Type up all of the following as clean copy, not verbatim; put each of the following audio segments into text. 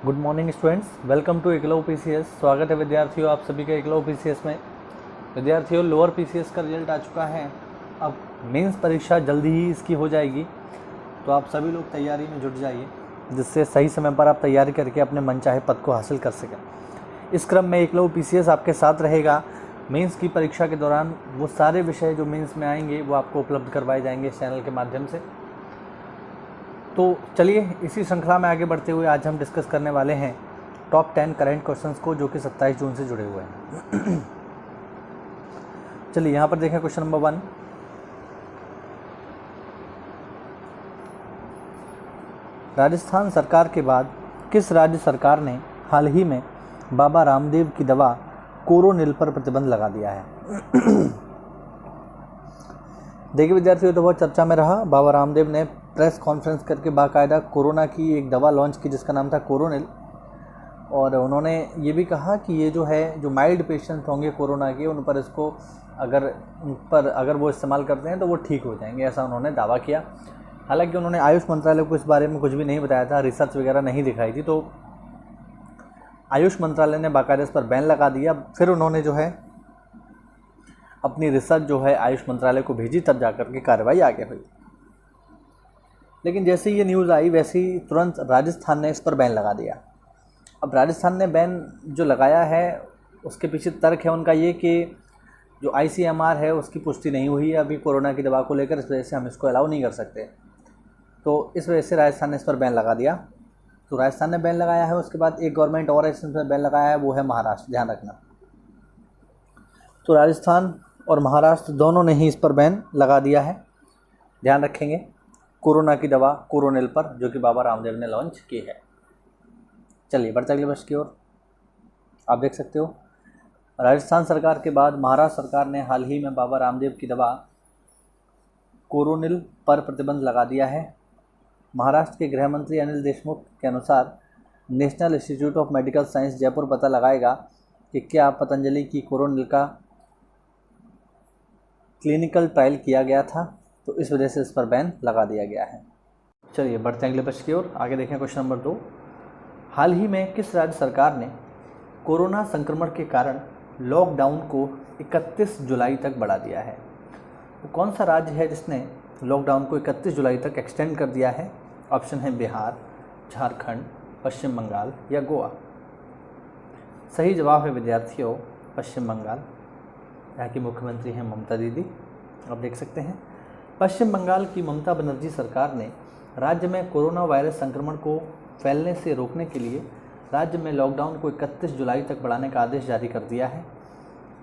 Good morning students, welcome to Eklav PCS. स्वागत है विद्यार्थियों आप सभी का एकलव पीसीएस में। विद्यार्थियों, लोअर पीसीएस का रिजल्ट आ चुका है। अब मेंस परीक्षा जल्दी ही इसकी हो जाएगी, तो आप सभी लोग तैयारी में जुट जाइए, जिससे सही समय पर आप तैयारी करके अपने मनचाहे पद को हासिल कर सकें। इस क्रम में एकलव पीसीएस आपके साथ रहेगा। मेंस की परीक्षा के दौरान वो सारे विषय जो मेंस में आएंगे वो आपको उपलब्ध करवाए जाएंगे इस चैनल के माध्यम से। तो चलिए इसी श्रृंखला में आगे बढ़ते हुए आज हम डिस्कस करने वाले हैं टॉप 10 करेंट क्वेश्चंस को, जो कि 27 जून से जुड़े हुए हैं। चलिए यहाँ पर देखें क्वेश्चन नंबर 1। राजस्थान सरकार के बाद किस राज्य सरकार ने हाल ही में बाबा रामदेव की दवा कोरोनिल पर प्रतिबंध लगा दिया है? देखिए विद्यार्थियों, तो बहुत चर्चा में रहा। बाबा रामदेव ने प्रेस कॉन्फ्रेंस करके बाकायदा कोरोना की एक दवा लॉन्च की जिसका नाम था कोरोनिल, और उन्होंने ये भी कहा कि ये जो माइल्ड पेशेंट होंगे कोरोना के, उन पर अगर वो इस्तेमाल करते हैं तो वो ठीक हो जाएंगे, ऐसा उन्होंने दावा किया। हालांकि उन्होंने आयुष मंत्रालय को इस बारे में कुछ भी नहीं बताया था, रिसर्च वगैरह नहीं दिखाई थी, तो आयुष मंत्रालय ने बाकायदा इस पर बैन लगा दिया। फिर उन्होंने अपनी रिसर्च आयुष मंत्रालय को भेजी, तब जाकर के कार्रवाई आगे हुई। लेकिन जैसे ही ये न्यूज़ आई वैसे ही तुरंत राजस्थान ने इस पर बैन लगा दिया। अब राजस्थान ने बैन जो लगाया है उसके पीछे तर्क है उनका ये कि जो ICMR है उसकी पुष्टि नहीं हुई है अभी कोरोना की दवा को लेकर, इस वजह से हम इसको अलाउ नहीं कर सकते। तो इस वजह से राजस्थान ने इस पर बैन लगा दिया। तो राजस्थान ने बैन लगाया है, उसके बाद एक गवर्नमेंट और इस पर बैन लगाया है, वो है महाराष्ट्र। ध्यान रखना, तो राजस्थान और महाराष्ट्र दोनों ने ही इस पर बैन लगा दिया है। ध्यान रखेंगे कोरोना की दवा कोरोनिल पर, जो कि बाबा रामदेव ने लॉन्च की है। चलिए बढ़ते अगले प्रश्न की ओर। आप देख सकते हो, राजस्थान सरकार के बाद महाराष्ट्र सरकार ने हाल ही में बाबा रामदेव की दवा कोरोनिल पर प्रतिबंध लगा दिया है। महाराष्ट्र के गृह मंत्री अनिल देशमुख के अनुसार national institute of medical science Jaipur पता लगाएगा कि क्या पतंजलि की कोरोनिल का क्लिनिकल ट्रायल किया गया था, तो इस वजह से इस पर बैन लगा दिया गया है। चलिए बढ़ते हैं अगले प्रश्न की ओर। आगे देखें क्वेश्चन नंबर 2। हाल ही में किस राज्य सरकार ने कोरोना संक्रमण के कारण लॉकडाउन को 31 जुलाई तक बढ़ा दिया है? तो कौन सा राज्य है जिसने लॉकडाउन को 31 जुलाई तक एक्सटेंड कर दिया है? ऑप्शन है बिहार, झारखंड, पश्चिम बंगाल या गोवा। सही जवाब है विद्यार्थियों पश्चिम बंगाल। यहाँ की मुख्यमंत्री हैं ममता दीदी। आप देख सकते हैं पश्चिम बंगाल की ममता बनर्जी सरकार ने राज्य में कोरोना वायरस संक्रमण को फैलने से रोकने के लिए राज्य में लॉकडाउन को 31 जुलाई तक बढ़ाने का आदेश जारी कर दिया है।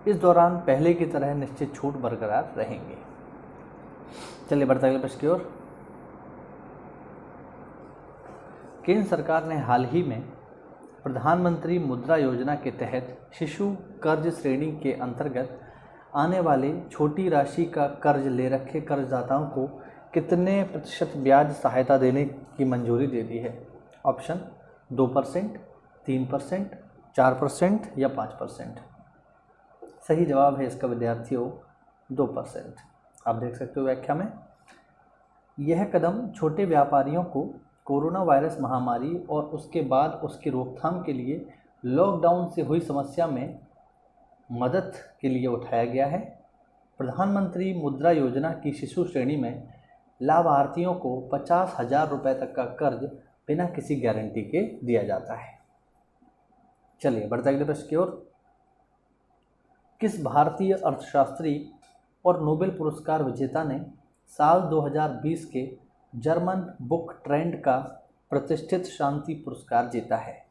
इस दौरान पहले की तरह निश्चित छूट बरकरार रहेंगी। चलिए बढ़ते अगले प्रश्न की ओर। केंद्र सरकार ने हाल ही में प्रधानमंत्री मुद्रा योजना के तहत शिशु कर्ज श्रेणी के अंतर्गत आने वाले छोटी राशि का कर्ज ले रखे कर्जदाताओं को कितने प्रतिशत ब्याज सहायता देने की मंजूरी दे दी है? ऑप्शन 2%, 3%, 4% या 5%। सही जवाब है इसका विद्यार्थियों 2%। आप देख सकते हो व्याख्या में, यह कदम छोटे व्यापारियों को कोरोना वायरस महामारी और उसके बाद उसकी रोकथाम के लिए लॉकडाउन से हुई समस्या में मदद के लिए उठाया गया है। प्रधानमंत्री मुद्रा योजना की शिशु श्रेणी में लाभार्थियों को 50,000 रुपये तक का कर्ज बिना किसी गारंटी के दिया जाता है। चलिए बढ़ते अगले प्रश्न की ओर। किस भारतीय अर्थशास्त्री और नोबेल पुरस्कार विजेता ने साल 2020 के जर्मन बुक ट्रेंड का प्रतिष्ठित शांति पुरस्कार जीता है?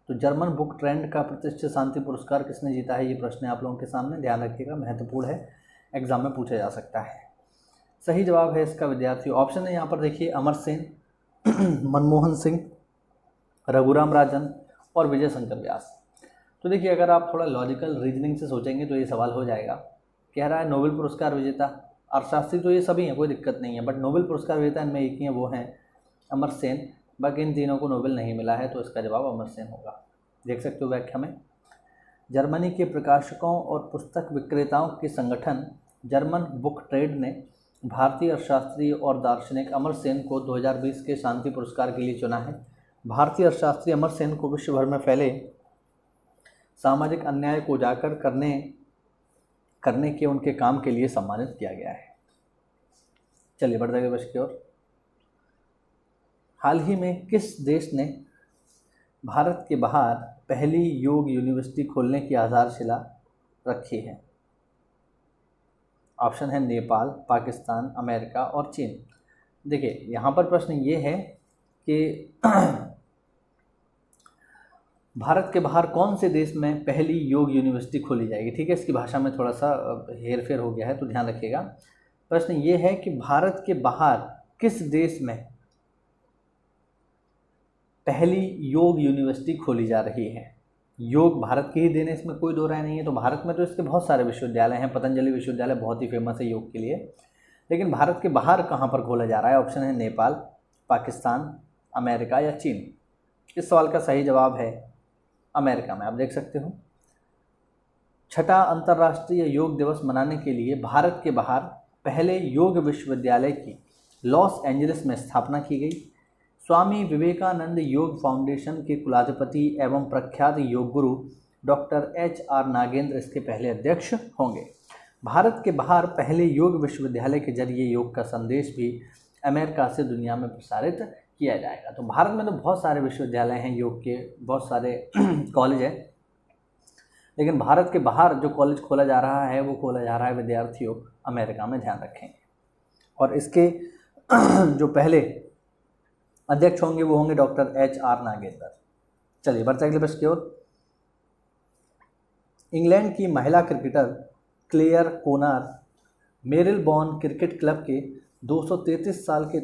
तो जर्मन बुक ट्रेंड का प्रतिष्ठित शांति पुरस्कार किसने जीता है, ये प्रश्न आप लोगों के सामने। ध्यान रखिएगा, महत्वपूर्ण है, एग्जाम में पूछा जा सकता है। सही जवाब है इसका विद्यार्थियों ऑप्शन है यहाँ पर देखिए अमर सेन, मनमोहन सिंह, रघुराम राजन और विजय शंकर व्यास। तो देखिए अगर आप थोड़ा लॉजिकल रीजनिंग से सोचेंगे तो ये सवाल हो जाएगा। कह रहा है नोबेल पुरस्कार विजेता, अर्थशास्त्री तो ये सभी हैं, कोई दिक्कत नहीं है, बट नोबेल पुरस्कार विजेता इनमें एक ही है, वो हैं अमर सेन। बाकी इन तीनों को नोबेल नहीं मिला है, तो इसका जवाब अमर सेन होगा। देख सकते हो व्याख्या में, जर्मनी के प्रकाशकों और पुस्तक विक्रेताओं के संगठन जर्मन बुक ट्रेड ने भारतीय अर्थशास्त्री और दार्शनिक अमर सेन को 2020 के शांति पुरस्कार के लिए चुना है। भारतीय अर्थशास्त्री अमर सेन को विश्व भर में फैले सामाजिक अन्याय को उजागर करने के उनके काम के लिए सम्मानित किया गया है। चलिए बढ़ते आगे बस की ओर। हाल ही में किस देश ने भारत के बाहर पहली योग यूनिवर्सिटी खोलने की आधारशिला रखी है? ऑप्शन है नेपाल, पाकिस्तान, अमेरिका और चीन। देखिए यहाँ पर प्रश्न ये है कि भारत के बाहर कौन से देश में पहली योग यूनिवर्सिटी खोली जाएगी। ठीक है, इसकी भाषा में थोड़ा सा हेरफेर हो गया है तो ध्यान रखिएगा। प्रश्न ये है कि भारत के बाहर किस देश में पहली योग यूनिवर्सिटी खोली जा रही है। योग भारत के ही देन है, इसमें कोई दो राय नहीं है। तो भारत में तो इसके बहुत सारे विश्वविद्यालय हैं, पतंजलि विश्वविद्यालय बहुत ही फेमस है योग के लिए, लेकिन भारत के बाहर कहाँ पर खोला जा रहा है? ऑप्शन है नेपाल, पाकिस्तान, अमेरिका या चीन। इस सवाल का सही जवाब है अमेरिका में। आप देख सकते हो, छठा अंतर्राष्ट्रीय योग दिवस मनाने के लिए भारत के बाहर पहले योग विश्वविद्यालय की लॉस एंजलिस में स्थापना की गई। स्वामी विवेकानंद योग फाउंडेशन के कुलाधिपति एवं प्रख्यात योग गुरु डॉक्टर HR नागेंद्र इसके पहले अध्यक्ष होंगे। भारत के बाहर पहले योग विश्वविद्यालय के जरिए योग का संदेश भी अमेरिका से दुनिया में प्रसारित किया जाएगा। तो भारत में तो बहुत सारे विश्वविद्यालय हैं योग के, बहुत सारे कॉलेज हैं, लेकिन भारत के बाहर जो कॉलेज खोला जा रहा है वो खोला जा रहा है विद्यार्थियों अमेरिका में, ध्यान रखेंगे। और इसके जो पहले अध्यक्ष होंगे वो होंगे डॉक्टर HR नागेंद्र। चलिए बढ़ते अगले प्रश्न की ओर। इंग्लैंड की महिला cricketer Clare Connor Marylebone cricket club के 233 साल के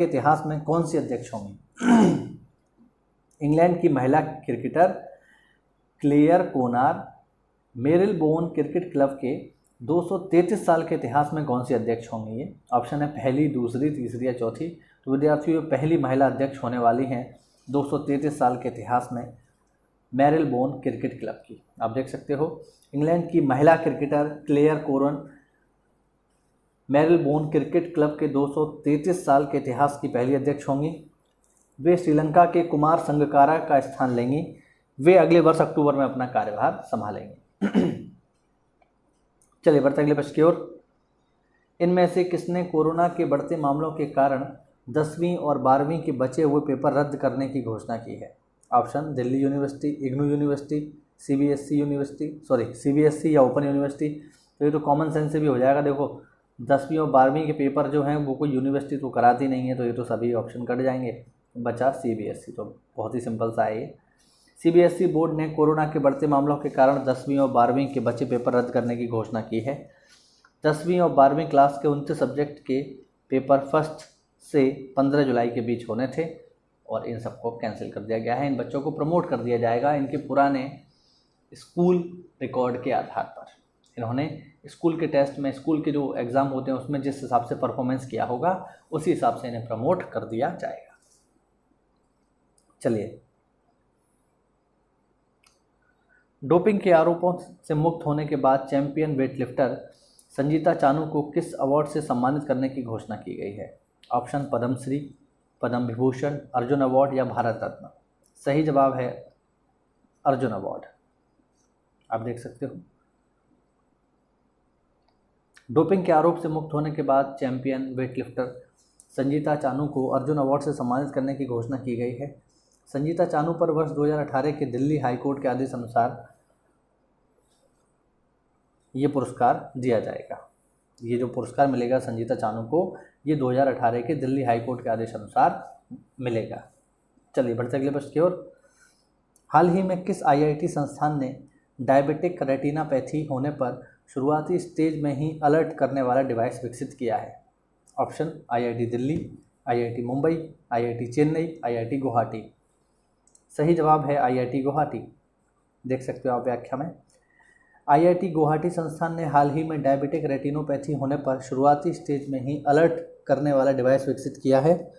इतिहास में कौन सी अध्यक्ष होंगी? इंग्लैंड की महिला cricketer Clare Connor Marylebone cricket club के 233 साल के इतिहास में कौन सी अध्यक्ष होंगी? ये ऑप्शन है पहली, दूसरी, तीसरी या चौथी। तो विद्यार्थियों पहली महिला अध्यक्ष होने वाली हैं 233 साल के इतिहास में मेरिलबोर्न क्रिकेट क्लब की। आप देख सकते हो इंग्लैंड की महिला क्रिकेटर क्लेयर कोरन मेरिलबोर्न क्रिकेट क्लब के 233 साल के इतिहास की पहली अध्यक्ष होंगी। वे श्रीलंका के कुमार संगकारा का स्थान लेंगी। वे अगले वर्ष अक्टूबर में अपना कार्यभार संभालेंगे। चलिए बढ़ते अगले प्रश्न की ओर। इनमें से किसने कोरोना के बढ़ते मामलों के कारण 10वीं और 12वीं के बचे हुए पेपर रद्द करने की घोषणा की है? Option Delhi university, IGNOU university, CBSE या ओपन यूनिवर्सिटी। तो ये तो कॉमन सेंस से भी हो जाएगा। देखो 10वीं और 12वीं के पेपर जो हैं वो कोई यूनिवर्सिटी तो कराती नहीं है, तो ये तो सभी ऑप्शन कट जाएंगे, बचा CBSE। तो बहुत ही सिंपल सा है ये। CBSE बोर्ड ने कोरोना के बढ़ते मामलों के कारण 10वीं और 12वीं के बचे पेपर रद्द करने की घोषणा की है। 10वीं और 12वीं क्लास के 29 सब्जेक्ट के पेपर 1 से 15 जुलाई के बीच होने थे और इन सबको कैंसिल कर दिया गया है। इन बच्चों को प्रमोट कर दिया जाएगा इनके पुराने स्कूल रिकॉर्ड के आधार पर। इन्होंने स्कूल के टेस्ट में, स्कूल के जो एग्ज़ाम होते हैं उसमें जिस हिसाब से परफॉर्मेंस किया होगा उसी हिसाब से इन्हें प्रमोट कर दिया जाएगा। चलिए, डोपिंग के आरोपों से मुक्त होने के बाद चैंपियन वेटलिफ्टर संजीता चानू को किस अवार्ड से सम्मानित करने की घोषणा की गई है? ऑप्शन पद्मश्री, पद्म विभूषण, अर्जुन अवार्ड या भारत रत्न। सही जवाब है अर्जुन अवार्ड। आप देख सकते हो डोपिंग के आरोप से मुक्त होने के बाद चैंपियन वेटलिफ्टर संजीता चानू को अर्जुन अवार्ड से सम्मानित करने की घोषणा की गई है। संजीता चानू पर वर्ष 2018 के दिल्ली हाईकोर्ट के आदेश अनुसार ये पुरस्कार दिया जाएगा। ये जो पुरस्कार मिलेगा संजीता चानू को, ये 2018 के दिल्ली हाईकोर्ट के आदेश अनुसार मिलेगा। चलिए बढ़ते अगले प्रश्न की ओर। हाल ही में किस IIT संस्थान ने डायबिटिक रेटिनापैथी होने पर शुरुआती स्टेज में ही अलर्ट करने वाला डिवाइस विकसित किया है? Option IIT Delhi, IIT Mumbai, IIT Chennai, IIT Guwahati. सही जवाब है IIT गुवाहाटी। देख सकते हो आप व्याख्या में। IIT गुवाहाटी संस्थान ने हाल ही में डायबिटिक रेटिनोपैथी होने पर शुरुआती स्टेज में ही अलर्ट करने वाला डिवाइस विकसित किया है,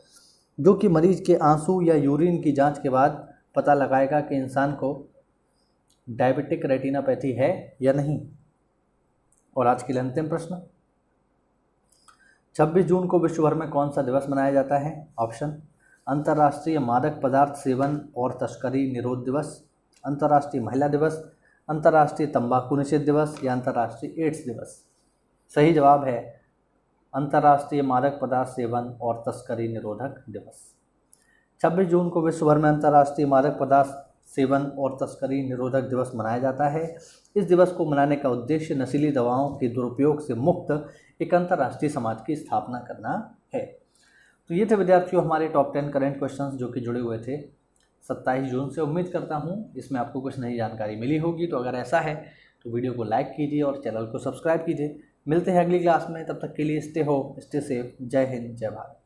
जो कि मरीज के आंसू या यूरिन की जांच के बाद पता लगाएगा कि इंसान को डायबिटिक रेटिनोपैथी है या नहीं। और आज के लिए अंतिम प्रश्न, 26 जून को विश्व भर में कौन सा दिवस मनाया जाता है? ऑप्शन अंतर्राष्ट्रीय मादक पदार्थ सेवन और तस्करी निरोध दिवस, अंतर्राष्ट्रीय महिला दिवस, अंतर्राष्ट्रीय तंबाकू निषेध दिवस या अंतर्राष्ट्रीय एड्स दिवस। सही जवाब है अंतर्राष्ट्रीय मादक पदार्थ सेवन और तस्करी निरोधक दिवस। 26 जून को विश्व भर में अंतर्राष्ट्रीय मादक पदार्थ सेवन और तस्करी निरोधक दिवस मनाया जाता है। इस दिवस को मनाने का उद्देश्य नशीली दवाओं के दुरुपयोग से मुक्त एक अंतर्राष्ट्रीय समाज की स्थापना करना है। तो ये थे विद्यार्थियों हमारे टॉप 10 करंट क्वेश्चंस जो कि जुड़े हुए थे 27 जून से। उम्मीद करता हूँ इसमें आपको कुछ नई जानकारी मिली होगी। तो अगर ऐसा है तो वीडियो को लाइक कीजिए और चैनल को सब्सक्राइब कीजिए। मिलते हैं अगली क्लास में, तब तक के लिए स्टे होम, स्टे सेफ। जय हिंद, जय भारत।